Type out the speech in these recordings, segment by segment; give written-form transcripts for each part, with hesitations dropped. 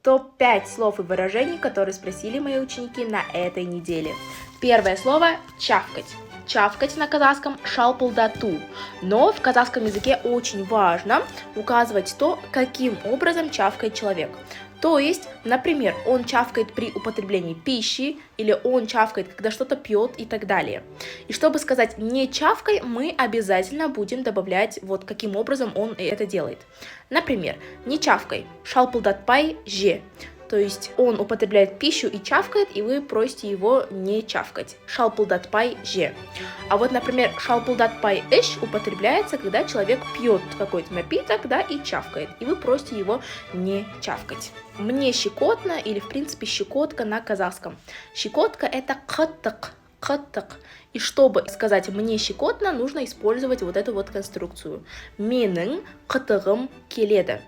Топ-5 слов и выражений, которые спросили мои ученики на этой неделе. Первое слово – чавкать. Чавкать на казахском шалпылдату. Но в казахском языке очень важно указывать то, каким образом чавкает человек. То есть, например, он чавкает при употреблении пищи, или он чавкает, когда что-то пьет и так далее. И чтобы сказать «не чавкай», мы обязательно будем добавлять, вот каким образом он это делает. Например, «не чавкай», шалпылдатпай же. То есть он употребляет пищу и чавкает, и вы просите его не чавкать. Шалпылдатпай же. А вот, например, шалпылдатпай эш употребляется, когда человек пьет какой-то напиток, да, и чавкает. И вы просите его не чавкать. Мне щекотно, или в принципе щекотка на казахском. Щекотка это каттак. Каттак. И чтобы сказать «мне щекотно», нужно использовать вот эту вот конструкцию. Менің қытығым келеді.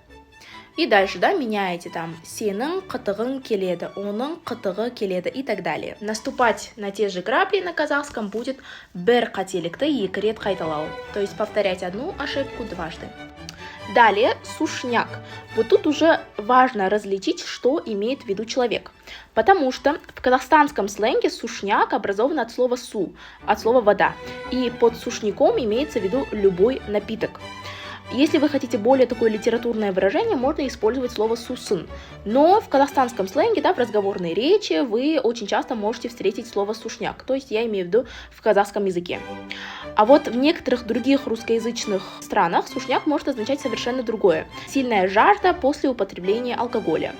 И дальше, да, меняете там сенің қытығың келеді, оның қытығы келеді и так далее. Наступать на те же грабли на казахском будет бір қателікті екі рет қайталау. То есть повторять одну ошибку дважды. Далее сушняк. Вот тут уже важно различить, что имеет в виду человек. Потому что в казахстанском сленге сушняк образован от слова су, от слова вода. И под сушняком имеется в виду любой напиток. Если вы хотите более такое литературное выражение, можно использовать слово сусын. Но в казахстанском сленге, да, в разговорной речи вы очень часто можете встретить слово сушняк. То есть я имею в виду в казахском языке. А вот в некоторых других русскоязычных странах сушняк может означать совершенно другое. Сильная жажда после употребления алкоголя.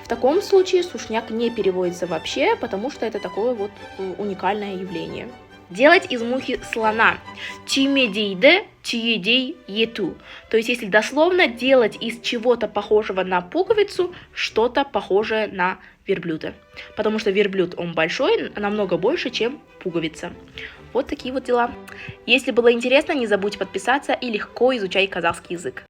В таком случае сушняк не переводится вообще, потому что это такое вот уникальное явление. Делать из мухи слона. Тимедейде тиедей ету. То есть, если дословно, делать из чего-то похожего на пуговицу что-то похожее на верблюда. Потому что верблюд, он большой, намного больше, чем пуговица. Вот такие вот дела. Если было интересно, не забудь подписаться и легко изучай казахский язык.